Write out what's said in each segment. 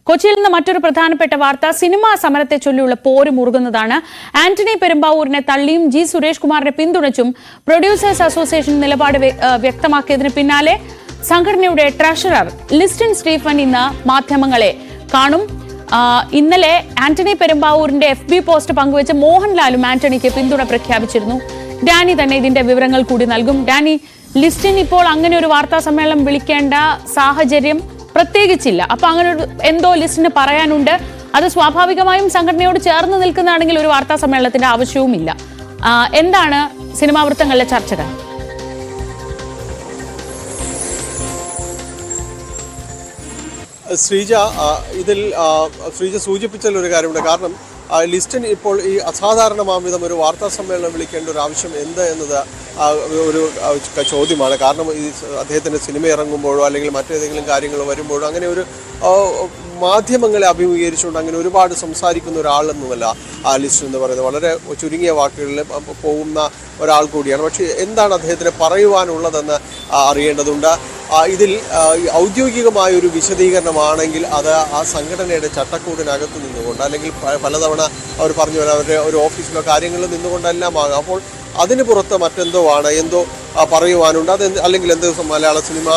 കൊച്ചിയിൽ നിന്ന് മറ്റൊരു പ്രധാനപ്പെട്ട വാർത്ത സിനിമാ സമരത്തെ ചൊല്ലിയുള്ള പോര് മുറുകുന്നതാണ്. ആന്റണി പെരുമ്പാവൂരിനെ തള്ളിയും ജി സുരേഷ് കുമാറിനെ പിന്തുണച്ചും പ്രൊഡ്യൂസേഴ്സ് അസോസിയേഷൻ നിലപാട് വ്യക്തമാക്കിയതിന് പിന്നാലെ സംഘടനയുടെ ട്രഷറർ ലിസ്റ്റിൻ സ്റ്റീഫൻ ഇന്ന് മാധ്യമങ്ങളെ കാണും. ഇന്നലെ ആന്റണി പെരുമ്പാവൂരിന്റെ FB പോസ്റ്റ് പങ്കുവെച്ച് മോഹൻലാലും ആന്റണിക്ക് പിന്തുണ പ്രഖ്യാപിച്ചിരുന്നു. ഡാനി തന്നെ ഇതിന്റെ വിവരങ്ങൾ കൂടി നൽകും. ഡാനി, ലിസ്റ്റിൻ ഇപ്പോൾ അങ്ങനെ ഒരു വാർത്താ സമ്മേളനം വിളിക്കേണ്ട സാഹചര്യം പ്രത്യേകിച്ചില്ല. അപ്പൊ അങ്ങനെ ഒരു എന്തോ ലിസ്റ്റിന് പറയാനുണ്ട്. അത് സ്വാഭാവികമായും സംഘടനയോട് ചേർന്ന് നിൽക്കുന്നതാണെങ്കിൽ ഒരു വാർത്താ സമ്മേളനത്തിന്റെ ആവശ്യവുമില്ല. എന്താണ് സിനിമാ വൃത്തങ്ങളിലെ ചർച്ചകൾ? ശ്രീജ, ഇതിൽ ശ്രീജ സൂചിപ്പിച്ചൊരു കാര്യമുണ്ട്. കാരണം ലിസ്റ്റിൻ ഇപ്പോൾ ഈ അസാധാരണമാംവിധം ഒരു വാർത്താ സമ്മേളനം വിളിക്കേണ്ട ഒരു ആവശ്യം എന്ത് എന്നത് ഒരു ചോദ്യമാണ്. കാരണം ഈ അദ്ദേഹത്തിൻ്റെ സിനിമ ഇറങ്ങുമ്പോഴോ അല്ലെങ്കിൽ മറ്റേതെങ്കിലും കാര്യങ്ങൾ വരുമ്പോഴോ അങ്ങനെ ഒരു മാധ്യമങ്ങളെ അഭിമുഖീകരിച്ചുകൊണ്ട് അങ്ങനെ ഒരുപാട് സംസാരിക്കുന്ന ഒരാളെന്നുമല്ല ലിസ്റ്റിൻ എന്ന് പറയുന്നത്. വളരെ ചുരുങ്ങിയ വാക്കുകളിൽ പോകുന്ന ഒരാൾ കൂടിയാണ്. പക്ഷേ എന്താണ് അദ്ദേഹത്തിന് പറയുവാനുള്ളതെന്ന് അറിയേണ്ടതുണ്ട്. ഇതിൽ ഔദ്യോഗികമായ ഒരു വിശദീകരണമാണെങ്കിൽ അത് ആ സംഘടനയുടെ ചട്ടക്കൂടിനകത്ത് നിന്നുകൊണ്ട് അല്ലെങ്കിൽ പലതവണ അവർ പറഞ്ഞു അവരുടെ ഒരു ഓഫീസിലോ കാര്യങ്ങളിൽ നിന്നുകൊണ്ടെല്ലാം ആകാം. അപ്പോൾ അതിന് പുറത്ത് മറ്റെന്തോ ആണ്, എന്തോ പറയുവാനുണ്ട്. അല്ലെങ്കിൽ എന്തോ മലയാള സിനിമ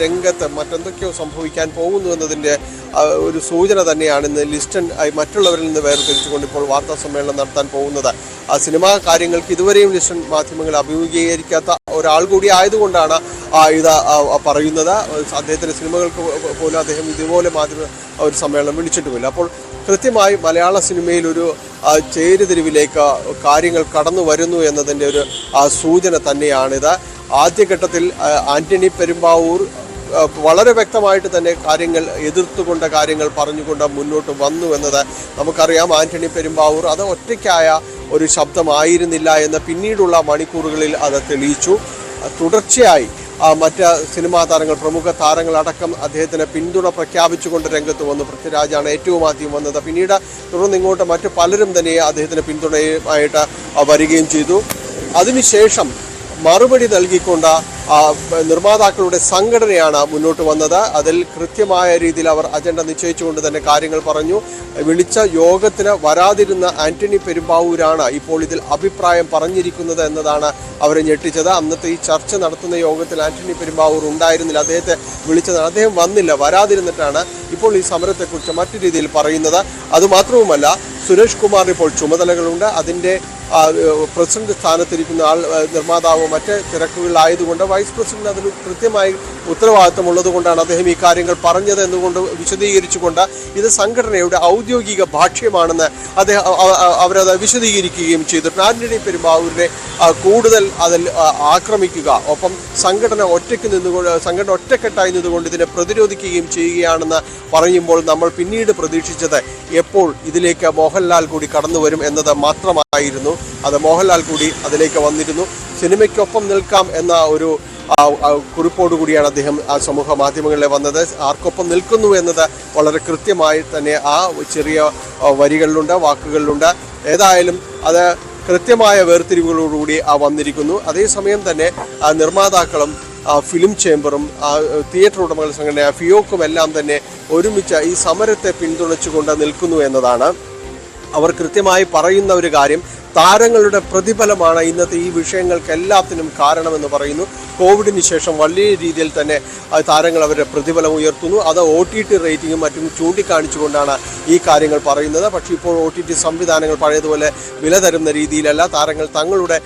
രംഗത്ത് മറ്റെന്തൊക്കെയോ സംഭവിക്കാൻ പോകുന്നു എന്നതിൻ്റെ ഒരു സൂചന തന്നെയാണ് ഇന്ന് ലിസ്റ്റിൻ മറ്റുള്ളവരിൽ നിന്ന് വേർതിരിച്ചുകൊണ്ട് ഇപ്പോൾ വാർത്താ സമ്മേളനം നടത്താൻ പോകുന്നത്. സിനിമാ കാര്യങ്ങൾക്ക് ഇതുവരെയും ലിസ്റ്റിൻ മാധ്യമങ്ങളെ അഭിമുഖീകരിക്കാത്ത ഒരാൾ കൂടി ആയതുകൊണ്ടാണ് ഇത് പറയുന്നത്. അദ്ദേഹത്തിൻ്റെ സിനിമകൾക്ക് പോലും അദ്ദേഹം ഇതുപോലെ ഒരു സമ്മേളനം വിളിച്ചിട്ടുമില്ല. അപ്പോൾ കൃത്യമായി മലയാള സിനിമയിൽ ഒരു ചേരുതിരിവിലേക്ക് കാര്യങ്ങൾ കടന്നു വരുന്നു എന്നതിൻ്റെ ഒരു സൂചന തന്നെയാണിത്. ആദ്യഘട്ടത്തിൽ ആന്റണി പെരുമ്പാവൂർ വളരെ വ്യക്തമായിട്ട് തന്നെ കാര്യങ്ങൾ എതിർത്തുകൊണ്ട് കാര്യങ്ങൾ പറഞ്ഞുകൊണ്ട് മുന്നോട്ട് വന്നു എന്നത് നമുക്കറിയാം. ആന്റണി പെരുമ്പാവൂർ അത് ഒറ്റയ്ക്കായ ഒരു ശബ്ദമായിരുന്നില്ല എന്ന് പിന്നീടുള്ള മണിക്കൂറുകളിൽ അത് തെളിയിച്ചു. തുടർച്ചയായി മറ്റ് സിനിമാ താരങ്ങൾ, പ്രമുഖ താരങ്ങളടക്കം അദ്ദേഹത്തിന് പിന്തുണ പ്രഖ്യാപിച്ചുകൊണ്ട് രംഗത്ത് വന്നു. പൃഥ്വിരാജാണ് ഏറ്റവും ആദ്യം വന്നത്. പിന്നീട് തുടർന്ന് ഇങ്ങോട്ട് മറ്റു പലരും തന്നെ അദ്ദേഹത്തിന് പിന്തുണയുമായിട്ട് വരികയും ചെയ്തു. അതിനുശേഷം മറുപടി നൽകിക്കൊണ്ട് നിർമ്മാതാക്കളുടെ സംഘടനയാണ് മുന്നോട്ട് വന്നത്. അതിൽ കൃത്യമായ രീതിയിൽ അവർ അജണ്ട നിശ്ചയിച്ചുകൊണ്ട് തന്നെ കാര്യങ്ങൾ പറഞ്ഞു. വിളിച്ച യോഗത്തിന് വരാതിരുന്ന ആന്റണി പെരുമ്പാവൂരാണ് ഇപ്പോൾ ഇതിൽ അഭിപ്രായം പറഞ്ഞിരിക്കുന്നത് എന്നതാണ് അവരെ ഞെട്ടിച്ചത്. അന്നത്തെ ഈ ചർച്ച നടത്തുന്ന യോഗത്തിൽ ആന്റണി പെരുമ്പാവൂർ ഉണ്ടായിരുന്നില്ല. അദ്ദേഹത്തെ വിളിച്ചതാണ്, അദ്ദേഹം വന്നില്ല. വരാതിരുന്നിട്ടാണ് ഇപ്പോൾ ഈ സമരത്തെക്കുറിച്ച് മറ്റു രീതിയിൽ പറയുന്നത്. അതുമാത്രവുമല്ല, സുരേഷ് കുമാറിന് ഇപ്പോൾ ചുമതലകളുണ്ട്. അതിൻ്റെ പ്രസിഡന്റ് സ്ഥാനത്തിരിക്കുന്ന ആൾ നിർമ്മാതാവ് മറ്റ് തിരക്കുകളിലായതുകൊണ്ട് വൈസ് പ്രസിഡന്റ് അതിൽ കൃത്യമായി ഉത്തരവാദിത്തമുള്ളത് കൊണ്ടാണ് അദ്ദേഹം ഈ കാര്യങ്ങൾ പറഞ്ഞത് എന്നുകൊണ്ട് വിശദീകരിച്ചുകൊണ്ട് ഇത് സംഘടനയുടെ ഔദ്യോഗിക ഭാഷ്യമാണെന്ന് അവരത് വിശദീകരിക്കുകയും ചെയ്തിട്ടുണ്ട്. ആന്റണി പെരുമ്പാവൂരിനെ കൂടുതൽ അതിൽ ആക്രമിക്കുക, ഒപ്പം സംഘടന ഒറ്റക്കെട്ടായി നിന്നുകൊണ്ട് ഇതിനെ പ്രതിരോധിക്കുകയും ചെയ്യുകയാണെന്ന് പറയുമ്പോൾ നമ്മൾ പിന്നീട് പ്രതീക്ഷിച്ചത് എപ്പോൾ ഇതിലേക്ക് മോഹൻലാൽ കൂടി കടന്നു വരും എന്നത് മാത്രമായിരുന്നു. അത് മോഹൻലാൽ കൂടി അതിലേക്ക് വന്നിരുന്നു. സിനിമയ്ക്കൊപ്പം നിൽക്കാം എന്ന ഒരു കുറിപ്പോടുകൂടിയാണ് അദ്ദേഹം സമൂഹ മാധ്യമങ്ങളിലെ വന്നത്. ആർക്കൊപ്പം നിൽക്കുന്നു എന്നത് വളരെ കൃത്യമായി തന്നെ ആ ചെറിയ വരികളിലുണ്ട്, വാക്കുകളിലുണ്ട്. ഏതായാലും അത് കൃത്യമായ വേർതിരിവുകളോടുകൂടി വന്നിരിക്കുന്നു. അതേസമയം തന്നെ നിർമ്മാതാക്കളും ഫിലിം ചേംബറും തിയേറ്റർ ഉടമകൾ സംഘടന ഫിയോക്കും എല്ലാം തന്നെ ഒരുമിച്ച് ഈ സമരത്തെ പിന്തുണച്ചുകൊണ്ട് നിൽക്കുന്നു എന്നതാണ്. അവർ കൃത്യമായി പറയുന്ന ഒരു കാര്യം, താരങ്ങളുടെ പ്രതിഫലമാണ് ഇന്നത്തെ ഈ വിഷയങ്ങൾക്ക് എല്ലാത്തിനും കാരണമെന്ന് പറയുന്നു. കോവിഡിന് ശേഷം വലിയ രീതിയിൽ തന്നെ താരങ്ങൾ അവരുടെ പ്രതിഫലം ഉയർത്തുന്നു. അത് OTT റേറ്റിംഗും മറ്റും ചൂണ്ടിക്കാണിച്ചുകൊണ്ടാണ് ഈ കാര്യങ്ങൾ പറയുന്നത്. പക്ഷേ ഇപ്പോൾ OTT സംവിധാനങ്ങൾ പഴയതുപോലെ വില തരുന്ന രീതിയിലല്ല. താരങ്ങൾ തങ്ങളുടെ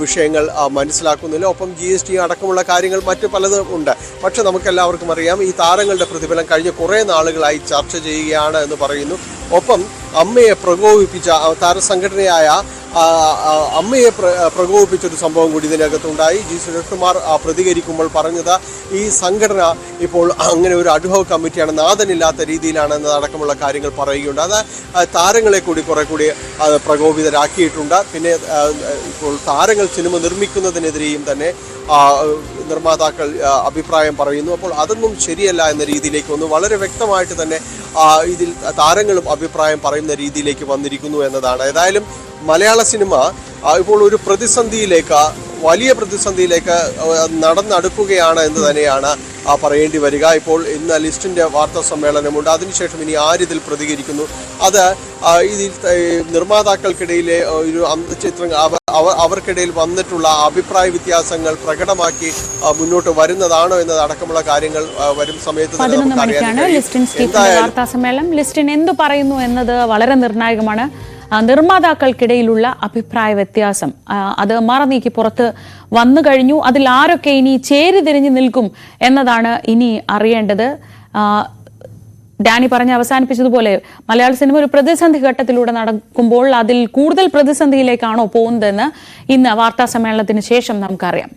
വിഷയങ്ങൾ മനസ്സിലാക്കുന്നില്ല. ഒപ്പം GST അടക്കമുള്ള കാര്യങ്ങൾ മറ്റു പലതും ഉണ്ട്. പക്ഷെ നമുക്കെല്ലാവർക്കും അറിയാം, ഈ താരങ്ങളുടെ പ്രതിഫലം കഴിഞ്ഞ കുറേ നാളുകളായി ചർച്ച ചെയ്യുകയാണ് എന്ന് പറയുന്നു. ഒപ്പം അമ്മയെ പ്രകോപിപ്പിച്ച താരസംഘടനയായ അമ്മയെ പ്രകോപിപ്പിച്ചൊരു സംഭവം കൂടി ഇതിനകത്തുണ്ടായി. ജി സുരേഷ് കുമാർ പ്രതികരിക്കുമ്പോൾ പറഞ്ഞത് ഈ സംഘടന ഇപ്പോൾ അങ്ങനെ ഒരു അഡ്ഹോക് കമ്മിറ്റിയാണ്, നാഥനില്ലാത്ത രീതിയിലാണ് എന്നതടക്കമുള്ള കാര്യങ്ങൾ പറയുകയുണ്ട്. അത് താരങ്ങളെ കൂടി കുറെ കൂടി പ്രകോപിതരാക്കിയിട്ടുണ്ട്. പിന്നെ ഇപ്പോൾ താരങ്ങൾ സിനിമ നിർമ്മിക്കുന്നതിനെതിരെയും തന്നെ നിർമ്മാതാക്കൾ അഭിപ്രായം പറയുന്നു. അപ്പോൾ അതൊന്നും ശരിയല്ല എന്ന രീതിയിലേക്ക് വന്നു. വളരെ വ്യക്തമായിട്ട് തന്നെ ഇതിൽ താരങ്ങളും അഭിപ്രായം പറയുന്ന രീതിയിലേക്ക് വന്നിരിക്കുന്നു എന്നതാണ്. ഏതായാലും മലയാള സിനിമ ഇപ്പോൾ ഒരു പ്രതിസന്ധിയിലേക്ക് വലിയ പ്രതിസന്ധിയിലേക്ക് നടന്നടുക്കുകയാണ് എന്ന് തന്നെയാണ് പറയേണ്ടി വരിക. ഇപ്പോൾ ഇന്ന് ലിസ്റ്റിന്റെ വാർത്താ സമ്മേളനമുണ്ട്. അതിനുശേഷം ഇനി ആരിതിൽ പ്രതികരിക്കുന്നു, അത് ഇതിൽ നിർമ്മാതാക്കൾക്കിടയിലെ ഒരു ചിത്രം അവർക്കിടയിൽ വന്നിട്ടുള്ള അഭിപ്രായ വ്യത്യാസങ്ങൾ പ്രകടമാക്കി മുന്നോട്ട് വരുന്നതാണോ എന്നത് അടക്കമുള്ള കാര്യങ്ങൾ വരും സമയത്ത് 11 മണിക്കാണ് ലിസ്റ്റിൻ സ്റ്റീഫന്റെ വാർത്താ സമ്മേളനം. ലിസ്റ്റിൻ എന്തു പറയുന്നു എന്നത് വളരെ നിർണായകമാണ്. നിർമ്മാതാക്കൾക്കിടയിലുള്ള അഭിപ്രായ വ്യത്യാസം അത് മറനീക്കി പുറത്ത് വന്നു കഴിഞ്ഞു. അതിൽ ആരൊക്കെ ഇനി ചേരിതിരിഞ്ഞു നിൽക്കും എന്നതാണ് ഇനി അറിയേണ്ടത്. ഡാനി പറഞ്ഞ് അവസാനിപ്പിച്ചതുപോലെ മലയാള സിനിമ ഒരു പ്രതിസന്ധി ഘട്ടത്തിലൂടെ നടക്കുമ്പോൾ അതിൽ കൂടുതൽ പ്രതിസന്ധിയിലേക്കാണോ പോകുന്നതെന്ന് ഇന്ന് വാർത്താ സമ്മേളനത്തിന് ശേഷം നമുക്കറിയാം.